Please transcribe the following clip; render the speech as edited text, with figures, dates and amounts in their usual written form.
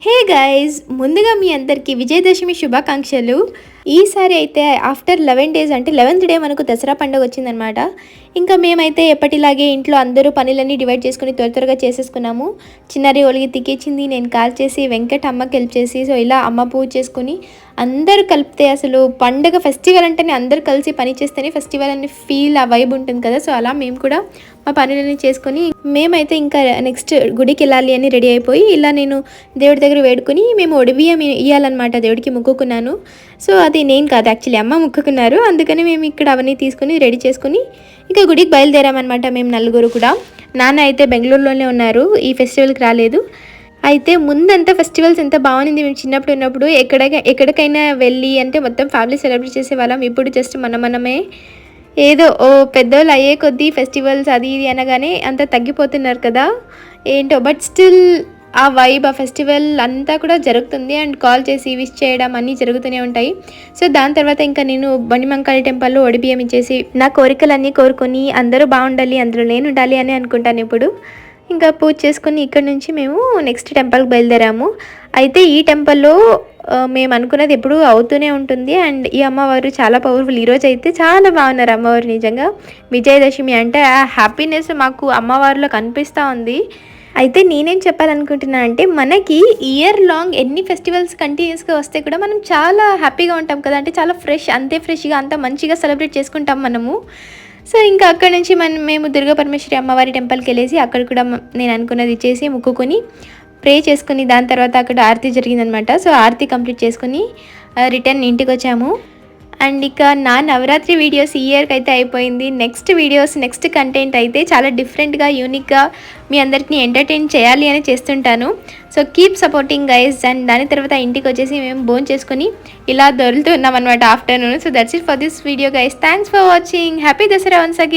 Hey guys, ముందుగా మీ అందరికీ విజయదశమి శుభాకాంక్షలు. ఈసారి అయితే ఆఫ్టర్ 11 డేస్ అంటే 11th డే మనకు దసరా పండుగ వచ్చిందనమాట. ఇంకా మేమైతే ఎప్పటిలాగే ఇంట్లో అందరూ పనులన్నీ డివైడ్ చేసుకుని త్వరగా చేసేసుకున్నాము. చిన్నారి ఒలిగి తిక్కేసింది, నేను కాల్ చేసి వెంకట అమ్మకి హెల్ప్ చేసి, సో ఇలా అమ్మ పూజ చేసుకుని అందరూ కలిపితే అసలు పండుగ ఫెస్టివల్ అంటేనే అందరూ కలిసి పని చేస్తేనే ఫెస్టివల్ అని ఫీల్ ఆ వైబ్ ఉంటుంది కదా. సో అలా మేము కూడా మా పనులన్నీ చేసుకొని మేమైతే ఇంకా నెక్స్ట్ గుడికి వెళ్ళాలి అని రెడీ అయిపోయి ఇలా నేను దేవుడి దగ్గర వేడుకొని మేము ఒడిబియ్యం ఇవ్వాలన్నమాట. దేవుడికి మొక్కుకున్నాను. సో అది నేను కాదు, యాక్చువల్లీ అమ్మ మొక్కుకున్నారు. అందుకని మేము ఇక్కడ అవన్నీ తీసుకుని రెడీ చేసుకుని ఇంకా గుడికి బయలుదేరామన్నమాట. మేము నలుగురు కూడా. నాన్న అయితే బెంగళూరులోనే ఉన్నారు, ఈ ఫెస్టివల్కి రాలేదు. అయితే ముందంతా ఫెస్టివల్స్ ఎంత బాగుంది. మేము చిన్నప్పుడు ఉన్నప్పుడు ఎక్కడికైనా వెళ్ళి అంటే మొత్తం ఫ్యామిలీ సెలబ్రేట్ చేసేవాళ్ళం. ఇప్పుడు జస్ట్ మనమే ఏదో ఓ పెద్దోళ్ళు అయ్యే కొద్దీ ఫెస్టివల్స్ అది ఇది అనగానే అంత తగ్గిపోతున్నారు కదా ఏంటో. బట్ స్టిల్ ఆ వైబ్, ఆ ఫెస్టివల్ అంతా కూడా జరుగుతుంది. అండ్ కాల్ చేసి విష్ చేయడం అన్నీ జరుగుతూనే ఉంటాయి. సో దాని తర్వాత ఇంకా నేను బండిమంకాళి టెంపుల్లో ఒడిబియ్యం ఇచ్చేసి నా కోరికలన్నీ కోరుకొని అందరూ బాగుండాలి, అందులో నేను ఉండాలి అని అనుకుంటాను ఇప్పుడు. ఇంకా పూజ చేసుకుని ఇక్కడ నుంచి మేము నెక్స్ట్ టెంపుల్కి బయలుదేరాము. అయితే ఈ టెంపుల్లో మేము అనుకున్నది ఎప్పుడూ అవుతూనే ఉంటుంది. అండ్ ఈ అమ్మవారు చాలా పవర్ఫుల్. ఈరోజు అయితే చాలా బాగున్నారు అమ్మవారు. నిజంగా విజయదశమి అంటే ఆ హ్యాపీనెస్ మాకు అమ్మవారిలో కనిపిస్తూ ఉంది. అయితే నేనేం చెప్పాలనుకుంటున్నా అంటే మనకి ఇయర్ లాంగ్ ఎన్ని ఫెస్టివల్స్ కంటిన్యూస్గా వస్తే కూడా మనం చాలా హ్యాపీగా ఉంటాం కదా. అంటే చాలా అంతే ఫ్రెష్గా అంత మంచిగా సెలబ్రేట్ చేసుకుంటాం మనము. సో ఇంకా అక్కడ నుంచి మేము దుర్గా పరమేశ్వరి అమ్మవారి టెంపుల్కి వెళ్ళేసి అక్కడ కూడా నేను అనుకున్నది ఇచ్చేసి మొక్కుకొని ప్రే చేసుకుని దాని తర్వాత అక్కడ ఆరతి జరిగిందనమాట. సో ఆరతి కంప్లీట్ చేసుకుని రిటర్న్ ఇంటికి వచ్చాము. అండ్ ఇక నా నవరాత్రి వీడియోస్ ఈ ఇయర్కి అయితే అయిపోయింది. నెక్స్ట్ కంటెంట్ అయితే చాలా డిఫరెంట్గా యూనిక్గా మీ అందరికీ ఎంటర్టైన్ చేయాలి అని చేస్తుంటాను. So keep supporting guys. And దాని తర్వాత ఇంటికి వచ్చేసి మేము భోజనం చేసుకుని ఇలా దొరుకుతున్నాం అనమాట afternoon. So that's it for this video guys. Thanks for watching. Happy Dasara once again.